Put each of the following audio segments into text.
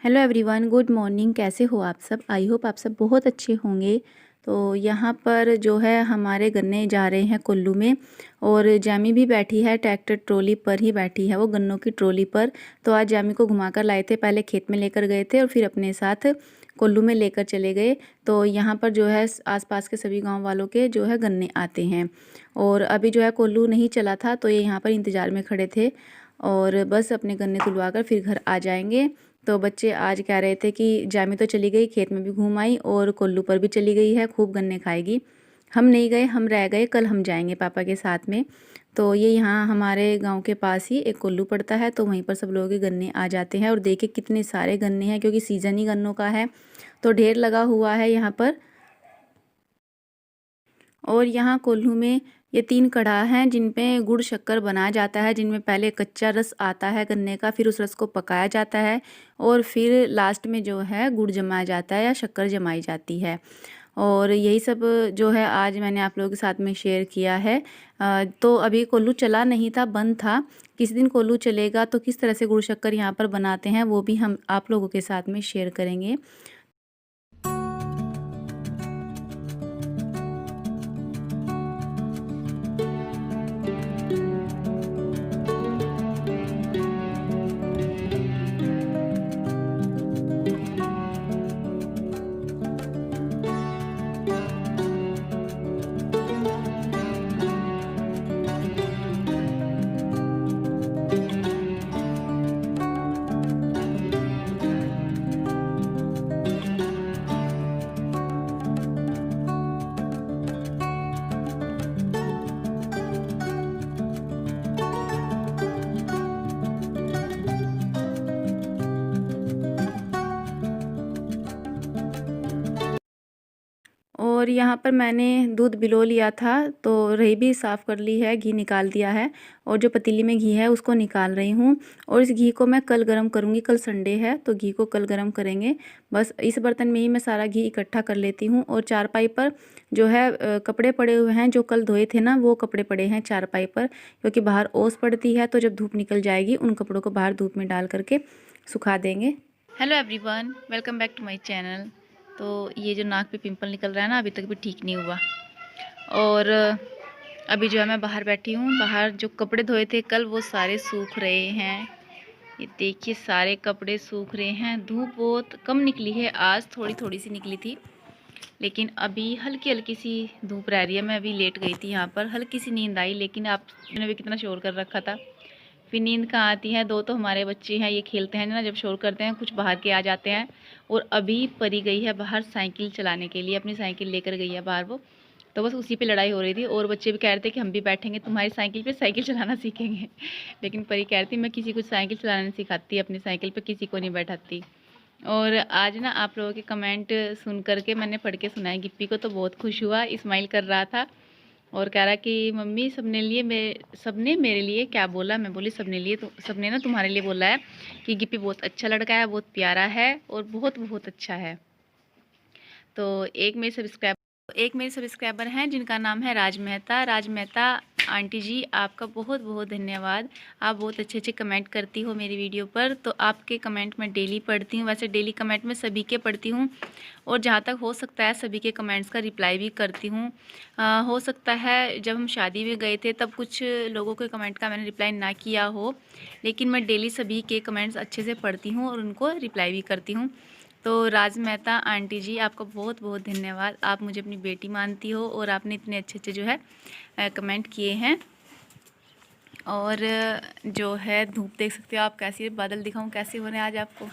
Hello everyone, good morning. कैसे हो आप सब? आई होप आप सब बहुत अच्छे होंगे। तो यहाँ पर जो है हमारे गन्ने जा रहे हैं कुल्लू में, और जामी भी बैठी है, ट्रैक्टर ट्रॉली पर ही बैठी है वो, गन्नों की ट्रॉली पर। तो आज जामी को घुमाकर लाए थे, पहले खेत में लेकर गए थे और फिर अपने साथ कुल्लू में लेकर चले गए। तो यहाँ पर जो है आसपास के सभी गांव वालों के जो है गन्ने आते हैं। और अभी जो है कुल्लू नहीं चला था, तो ये यहाँ पर इंतज़ार में खड़े थे और बस अपने गन्ने तुलवा कर फिर घर आ जाएंगे। तो बच्चे आज कह रहे थे कि जामी तो चली गई, खेत में भी घूम आई और कोल्लू पर भी चली गई है, खूब गन्ने खाएगी। हम नहीं गए, हम रह गए, कल हम जाएंगे पापा के साथ में। तो ये यहाँ हमारे गांव के पास ही एक कोल्लू पड़ता है, तो वहीं पर सब लोग के गन्ने आ जाते हैं। और देखिए कितने सारे गन्ने हैं, क्योंकि सीज़न ही गन्नों का है, तो ढेर लगा हुआ है यहाँ पर। और यहाँ कोल्हू में ये 3 कढ़ा हैं जिन पे गुड़ शक्कर बनाया जाता है, जिनमें पहले कच्चा रस आता है गन्ने का, फिर उस रस को पकाया जाता है और फिर लास्ट में जो है गुड़ जमाया जाता है या शक्कर जमाई जाती है। और यही सब जो है आज मैंने आप लोगों के साथ में शेयर किया है। तो अभी कोल्लू चला नहीं था, बंद था। किस दिन कोल्लू चलेगा तो किस तरह से गुड़ शक्कर यहाँ पर बनाते हैं वो भी हम आप लोगों के साथ में शेयर करेंगे। और यहाँ पर मैंने दूध बिलो लिया था, तो रही भी साफ़ कर ली है, घी निकाल दिया है और जो पतीली में घी है उसको निकाल रही हूँ। और इस घी को मैं कल गरम करूँगी, कल संडे है तो घी को कल गरम करेंगे। बस इस बर्तन में ही मैं सारा घी इकट्ठा कर लेती हूँ। और चारपाई पर जो है कपड़े पड़े हुए हैं, जो कल धोए थे ना वो कपड़े पड़े हैं चारपाई पर, क्योंकि बाहर ओस पड़ती है, तो जब धूप निकल जाएगी उन कपड़ों को बाहर धूप में डाल करके सुखा देंगे। Hello everyone, welcome back to my channel. तो ये जो नाक पे पिंपल निकल रहा है ना, अभी तक भी ठीक नहीं हुआ। और अभी जो है मैं बाहर बैठी हूँ, बाहर जो कपड़े धोए थे कल वो सारे सूख रहे हैं। ये देखिए सारे कपड़े सूख रहे हैं। धूप बहुत कम निकली है आज, थोड़ी थोड़ी सी निकली थी, लेकिन अभी हल्की हल्की सी धूप रह रही है। मैं अभी लेट गई थी यहाँ पर, हल्की सी नींद आई, लेकिन आपने भी कितना शोर कर रखा था, फिर नींद कहाँ आती है। 2 तो हमारे बच्चे हैं, ये खेलते हैं ना, जब शोर करते हैं कुछ बाहर के आ जाते हैं। और अभी परी गई है बाहर साइकिल चलाने के लिए, अपनी साइकिल लेकर गई है बाहर वो, तो बस उसी पे लड़ाई हो रही थी। और बच्चे भी कह रहे थे कि हम भी बैठेंगे तुम्हारी साइकिल पे, साइकिल चलाना सीखेंगे। लेकिन परी कह रही थी मैं किसी को साइकिल चलाना नहीं सिखाती, अपनी साइकिल पे किसी को नहीं बैठाती। और आज ना आप लोगों के कमेंट सुन करके मैंने पढ़ के सुनाया, गिप्पी को तो बहुत खुश हुआ, स्माइल कर रहा था और कह रहा कि मम्मी सबने मेरे लिए क्या बोला। मैं बोली सबने लिए तो सबने ना तुम्हारे लिए बोला है कि गिप्पी बहुत अच्छा लड़का है, बहुत प्यारा है और बहुत बहुत अच्छा है। तो एक मेरे सब्सक्राइबर हैं जिनका नाम है राज मेहता। राज मेहता आंटी जी, आपका बहुत बहुत धन्यवाद। आप बहुत अच्छे अच्छे कमेंट करती हो मेरी वीडियो पर, तो आपके कमेंट मैं डेली पढ़ती हूँ। वैसे डेली कमेंट मैं सभी के पढ़ती हूँ और जहाँ तक हो सकता है सभी के कमेंट्स का रिप्लाई भी करती हूँ। हो सकता है जब हम शादी में गए थे तब कुछ लोगों के कमेंट का मैंने रिप्लाई ना किया हो, लेकिन मैं डेली सभी के कमेंट्स अच्छे से पढ़ती हूँ और उनको रिप्लाई भी करती हूँ। तो राज मेहता आंटी जी, आपका बहुत बहुत धन्यवाद। आप मुझे अपनी बेटी मानती हो और आपने इतने अच्छे अच्छे जो है कमेंट किए हैं। और जो है धूप देख सकते हो आप कैसी, बादल दिखाऊं कैसे हो रहे हैं आज आपको,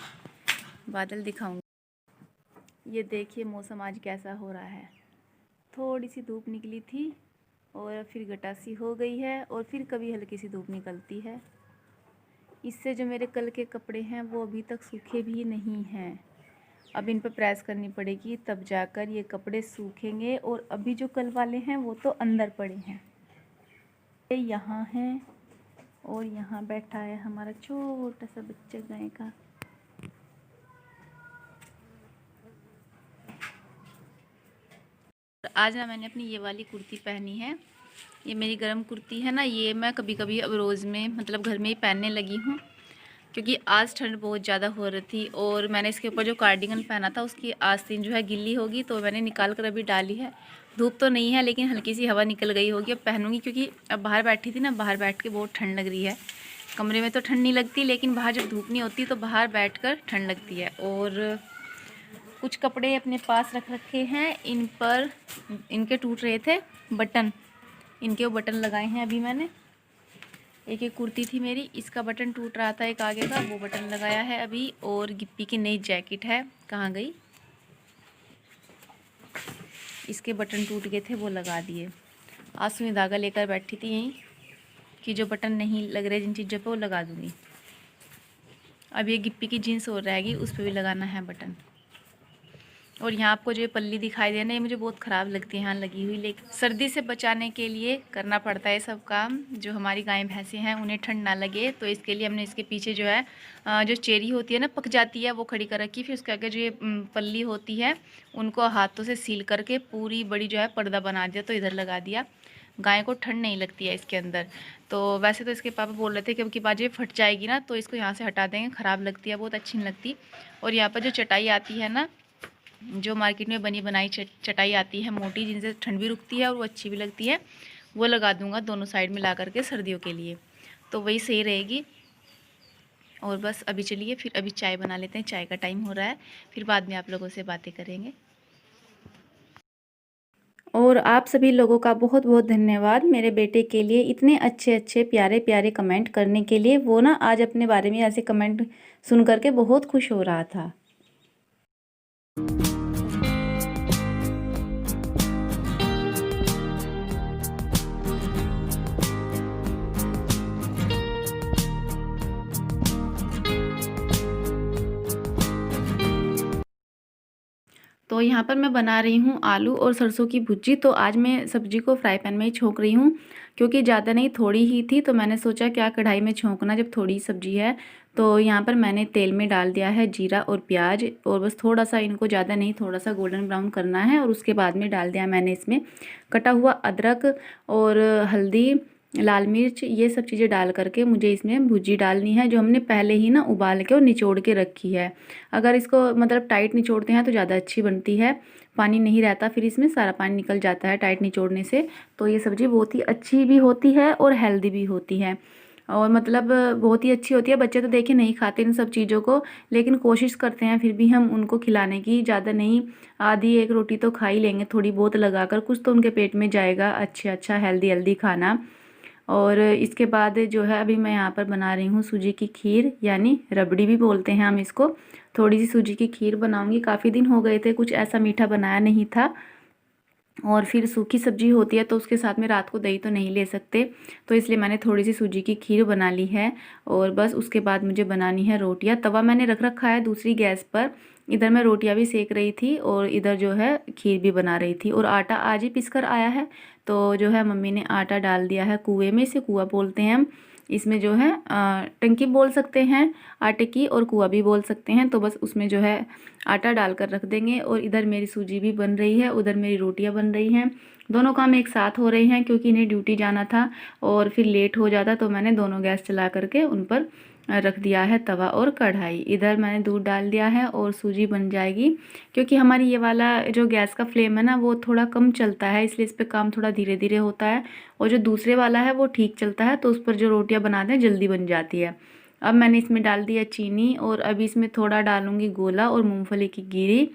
बादल दिखाऊंगी। ये देखिए मौसम आज कैसा हो रहा है, थोड़ी सी धूप निकली थी और फिर गटासी हो गई है और फिर कभी हल्की सी धूप निकलती है। इससे जो मेरे कल के कपड़े हैं वो अभी तक सूखे भी नहीं हैं। अब इन पर प्रेस करनी पड़ेगी तब जाकर ये कपड़े सूखेंगे। और अभी जो कल वाले हैं वो तो अंदर पड़े हैं। ये यहाँ हैं और यहाँ बैठा है हमारा छोटा सा बच्चा गाय का। आज ना मैंने अपनी ये वाली कुर्ती पहनी है, ये मेरी गरम कुर्ती है ना, ये मैं कभी कभी अब रोज़ में मतलब घर में ही पहनने लगी हूँ। क्योंकि आज ठंड बहुत ज़्यादा हो रही थी और मैंने इसके ऊपर जो कार्डिगन पहना था उसकी आस्तीन जो है गिल्ली होगी, तो मैंने निकाल कर अभी डाली है। धूप तो नहीं है लेकिन हल्की सी हवा निकल गई होगी। अब पहनूंगी क्योंकि अब बाहर बैठी थी ना, बाहर बैठ के बहुत ठंड लग रही है। कमरे में तो ठंड नहीं लगती लेकिन बाहर जब धूप नहीं होती तो बाहर बैठकर ठंड लगती है। और कुछ कपड़े अपने पास रख रखे हैं, इन पर इनके टूट रहे थे बटन, इनके वो बटन लगाए हैं अभी मैंने। एक कुर्ती थी मेरी, इसका बटन टूट रहा था एक आगे का, वो बटन लगाया है अभी। और गिप्पी की नई जैकेट है, कहाँ गई, इसके बटन टूट गए थे वो लगा दिए। आज सुई धागा लेकर बैठी थी यहीं कि जो बटन नहीं लग रहे जिन चीज़ों पे वो लगा दूँगी। अब ये गिप्पी की जीन्स और रहेगी, उस पर भी लगाना है बटन। और यहाँ आपको जो पल्ली दिखाई दे ना, ये मुझे बहुत ख़राब लगती है यहाँ लगी हुई, लेकिन सर्दी से बचाने के लिए करना पड़ता है सब काम। जो हमारी गायें भैंसें हैं उन्हें ठंड ना लगे, तो इसके लिए हमने इसके पीछे जो है जो चेरी होती है ना, पक जाती है, वो खड़ी कर रखी। फिर उसके आगे जो ये पल्ली होती है उनको हाथों से सील करके पूरी बड़ी जो है पर्दा बना दिया, तो इधर लगा दिया। गाय को ठंड नहीं लगती है इसके अंदर। तो वैसे तो इसके पापा बोल रहे थे कि अब की बात ये फट जाएगी ना तो इसको यहाँ से हटा देंगे, ख़राब लगती है, बहुत अच्छी नहीं लगती। और यहाँ पर जो चटाई आती है ना, जो मार्केट में बनी बनाई चटाई आती है मोटी, जिनसे ठंड भी रुकती है और वो अच्छी भी लगती है, वो लगा दूंगा दोनों साइड में ला करके सर्दियों के लिए, तो वही सही रहेगी। और बस अभी चलिए फिर अभी चाय बना लेते हैं, चाय का टाइम हो रहा है, फिर बाद में आप लोगों से बातें करेंगे। और आप सभी लोगों का बहुत बहुत धन्यवाद मेरे बेटे के लिए इतने अच्छे अच्छे प्यारे प्यारे कमेंट करने के लिए। वो ना आज अपने बारे में ऐसे कमेंट सुन करके बहुत खुश हो रहा था। तो यहाँ पर मैं बना रही हूँ आलू और सरसों की भुजी। तो आज मैं सब्जी को फ्राई पैन में ही छोंक रही हूँ, क्योंकि ज़्यादा नहीं थोड़ी ही थी, तो मैंने सोचा क्या कढ़ाई में छोंकना जब थोड़ी सब्जी है। तो यहाँ पर मैंने तेल में डाल दिया है जीरा और प्याज, और बस थोड़ा सा, इनको ज़्यादा नहीं, थोड़ा सा गोल्डन ब्राउन करना है। और उसके बाद में डाल दिया मैंने इसमें कटा हुआ अदरक और हल्दी, लाल मिर्च, ये सब चीज़ें डाल करके मुझे इसमें भुजी डालनी है, जो हमने पहले ही ना उबाल के और निचोड़ के रखी है। अगर इसको मतलब टाइट निचोड़ते हैं तो ज़्यादा अच्छी बनती है, पानी नहीं रहता, फिर इसमें सारा पानी निकल जाता है टाइट निचोड़ने से। तो ये सब्ज़ी बहुत ही अच्छी भी होती है और हेल्दी भी होती है, और मतलब बहुत ही अच्छी होती है। बच्चे तो देखे नहीं खाते इन सब चीज़ों को, लेकिन कोशिश करते हैं फिर भी हम उनको खिलाने की, ज़्यादा नहीं, आधी एक रोटी तो खा ही लेंगे थोड़ी बहुत लगाकर, कुछ तो उनके पेट में जाएगा। अच्छा हेल्दी हेल्दी खाना। और इसके बाद जो है अभी मैं यहाँ पर बना रही हूँ सूजी की खीर, यानी रबड़ी भी बोलते हैं हम इसको। थोड़ी सी सूजी की खीर बनाऊँगी, काफ़ी दिन हो गए थे कुछ ऐसा मीठा बनाया नहीं था। और फिर सूखी सब्जी होती है तो उसके साथ में रात को दही तो नहीं ले सकते, तो इसलिए मैंने थोड़ी सी सूजी की खीर बना ली है। और बस उसके बाद मुझे बनानी है रोटियां। तवा मैंने रख रखा है दूसरी गैस पर, इधर मैं रोटियां भी सेक रही थी और इधर जो है खीर भी बना रही थी। और आटा आज ही पिस कर आया है, तो जो है मम्मी ने आटा डाल दिया है कुएँ में, इसे कुआँ बोलते हैं हम। इसमें जो है टंकी बोल सकते हैं आटे की, और कुआँ भी बोल सकते हैं। तो बस उसमें जो है आटा डालकर रख देंगे। और इधर मेरी सूजी भी बन रही है, उधर मेरी रोटियां बन रही हैं। दोनों काम एक साथ हो रहे हैं क्योंकि इन्हें ड्यूटी जाना था और फिर लेट हो जाता, तो मैंने दोनों गैस चला करके उन पर रख दिया है तवा और कढ़ाई। इधर मैंने दूध डाल दिया है और सूजी बन जाएगी, क्योंकि हमारी ये वाला जो गैस का फ्लेम है ना वो थोड़ा कम चलता है, इसलिए इस पर काम थोड़ा धीरे धीरे होता है। और जो दूसरे वाला है वो ठीक चलता है, तो उस पर जो रोटियां बनाते हैं जल्दी बन जाती है। अब मैंने इसमें डाल दिया चीनी, और अभी इसमें थोड़ा डालूंगी गोला और मूंगफली की गिरी,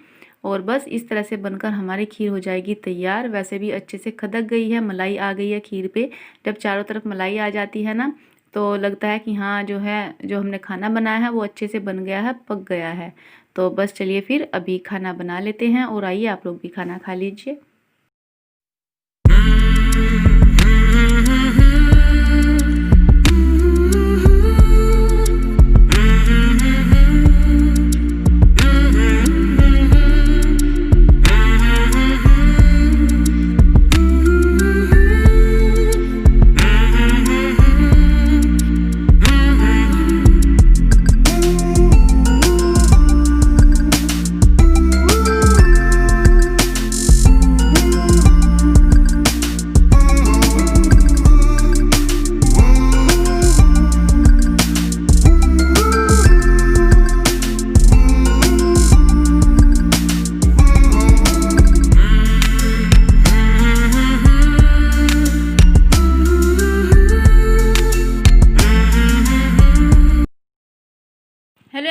और बस इस तरह से बनकर हमारी खीर हो जाएगी तैयार। वैसे भी अच्छे से खदक गई है, मलाई आ गई है खीर पे। जब चारों तरफ मलाई आ जाती है ना तो लगता है कि हाँ जो है, जो हमने खाना बनाया है वो अच्छे से बन गया है, पक गया है। तो बस चलिए फिर अभी खाना बना लेते हैं, और आइए आप लोग भी खाना खा लीजिए।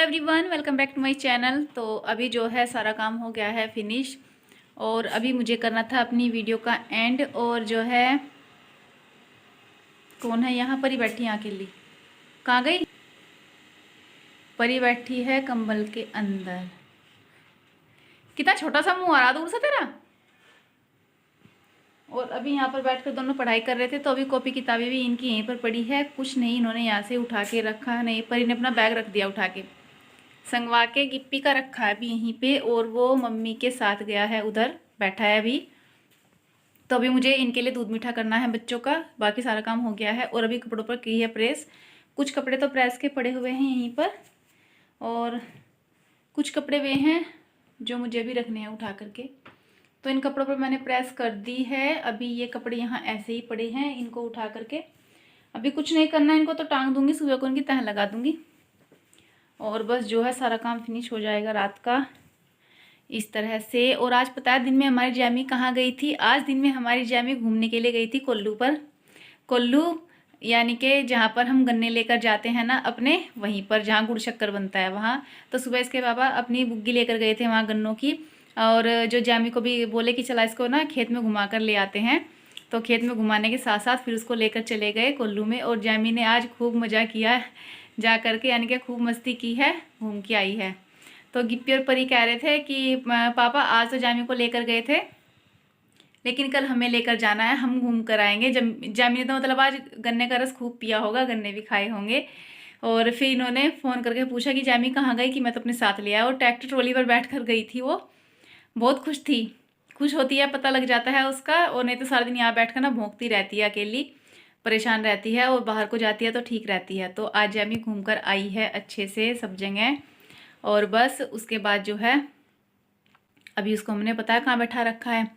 Everyone, welcome back to my channel. तो अभी जो है सारा काम हो गया है फिनिश, और अभी मुझे करना था अपनी वीडियो का एंड। और जो है कौन है यहाँ? परी बैठी है अकेली। कहाँ गई? परी बैठी है कंबल के अंदर। कितना छोटा सा मुंह आ रहा दूर से तेरा। और अभी यहाँ पर बैठकर दोनों पढ़ाई कर रहे थे, तो अभी कॉपी किताबें भी इनकी यहीं पर पड़ी है। कुछ नहीं इन्होंने यहाँ से उठा के रखा नहीं। परी ने अपना बैग रख दिया उठा के, संगवा के गिप्पी का रखा है अभी यहीं पे, और वो मम्मी के साथ गया है उधर, बैठा है अभी। तो अभी मुझे इनके लिए दूध मीठा करना है बच्चों का, बाकी सारा काम हो गया है। और अभी कपड़ों पर की है प्रेस। कुछ कपड़े तो प्रेस के पड़े हुए हैं यहीं पर, और कुछ कपड़े वे हैं जो मुझे भी रखने हैं उठा करके। तो इन कपड़ों पर मैंने प्रेस कर दी है। अभी ये कपड़े यहाँ ऐसे ही पड़े हैं, इनको उठा करके अभी कुछ नहीं करना, इनको तो टांग दूंगी, सुबह को इनकी तह लगा दूंगी, और बस जो है सारा काम फिनिश हो जाएगा रात का इस तरह से। और आज पता है दिन में हमारी जैमी कहाँ गई थी? आज दिन में हमारी जैमी घूमने के लिए गई थी कोल्लू पर। कोल्लू यानी कि जहाँ पर हम गन्ने लेकर जाते हैं ना अपने, वहीं पर जहाँ गुड़ शक्कर बनता है वहाँ। तो सुबह इसके पापा अपनी बुग्गी लेकर गए थे वहाँ गन्नों की, और जो जैमी को भी बोले कि चला इसको ना खेत में घुमा कर ले आते हैं। तो खेत में घुमाने के साथ साथ फिर उसको लेकर चले गए कोल्लू में। और जैमी ने आज खूब मज़ा किया जा करके, यानी कि खूब मस्ती की है, घूम के आई है। तो गिप्पी और परी कह रहे थे कि पापा आज तो जामी को लेकर गए थे, लेकिन कल हमें लेकर जाना है, हम घूम कर आएंगे। जामी ने तो मतलब आज गन्ने का रस खूब पिया होगा, गन्ने भी खाए होंगे। और फिर इन्होंने फ़ोन करके पूछा कि जामी कहाँ गई, कि मैं तो अपने साथ ले आया। और ट्रैक्टर ट्रॉली पर बैठ कर गई थी, वो बहुत खुश थी। खुश होती है पता लग जाता है उसका, और नहीं तो सारा दिन यहाँ बैठ कर ना भौंकती रहती है, अकेली परेशान रहती है। और बाहर को जाती है तो ठीक रहती है। तो आज जामी घूम कर आई है अच्छे से सब जगह। और बस उसके बाद जो है अभी उसको हमने पता है कहाँ बैठा रखा है,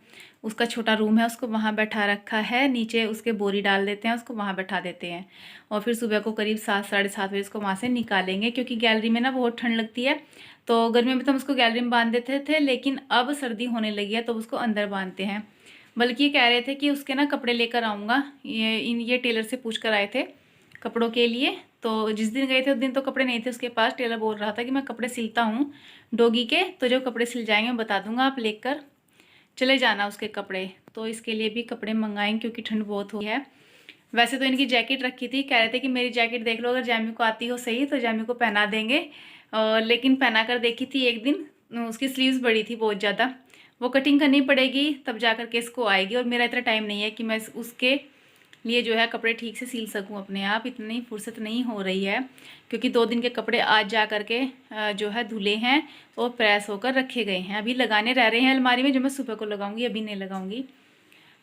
उसका छोटा रूम है, उसको वहाँ बैठा रखा है। नीचे उसके बोरी डाल देते हैं, उसको वहाँ बैठा देते हैं। और फिर सुबह को करीब 7 साढ़े 7 बजे उसको वहाँ से निकालेंगे, क्योंकि गैलरी में ना बहुत ठंड लगती है। तो गर्मी में तो हम उसको गैलरी में बांध देते थे, लेकिन अब सर्दी होने लगी है तो उसको अंदर बांधते हैं। बल्कि ये कह रहे थे कि उसके ना कपड़े लेकर आऊँगा, ये टेलर से पूछ कर आए थे कपड़ों के लिए। तो जिस दिन गए थे उस दिन तो कपड़े नहीं थे उसके पास। टेलर बोल रहा था कि मैं कपड़े सिलता हूँ डॉगी के, तो जो कपड़े सिल जाएंगे मैं बता दूंगा, आप लेकर चले जाना उसके कपड़े। तो इसके लिए भी कपड़े मंगाएंगे क्योंकि ठंड बहुत हो है। वैसे तो इनकी जैकेट रखी थी, कह रहे थे कि मेरी जैकेट देख लो, अगर जामी को आती हो सही तो जामी को पहना देंगे। लेकिन पहना कर देखी थी एक दिन, उसकी स्लीव्स बड़ी थी बहुत ज़्यादा, वो कटिंग करनी पड़ेगी तब जा कर के इसको आएगी। और मेरा इतना टाइम नहीं है कि मैं उसके लिए जो है कपड़े ठीक से सिल सकूं अपने आप, इतनी फुर्सत नहीं हो रही है। क्योंकि 2 दिन के कपड़े आज जा कर के जो है धुले हैं और प्रेस होकर रखे गए हैं। अभी लगाने रह रहे हैं अलमारी में, जो मैं सुबह को लगाऊंगी, अभी नहीं लगाऊंगी।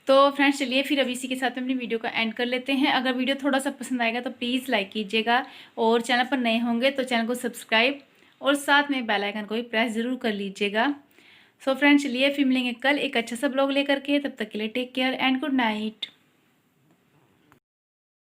तो फ्रेंड्स चलिए फिर अभी इसी के साथ में अपनी वीडियो का एंड कर लेते हैं। अगर वीडियो थोड़ा सा पसंद आएगा तो प्लीज़ लाइक कीजिएगा, और चैनल पर नए होंगे तो चैनल को सब्सक्राइब और साथ में बेल आइकन को भी प्रेस ज़रूर कर लीजिएगा। सो फ्रेंड्स चलिए फिर मिलेंगे कल एक अच्छा सा ब्लॉग लेकर के, तब तक के लिए take care and good night.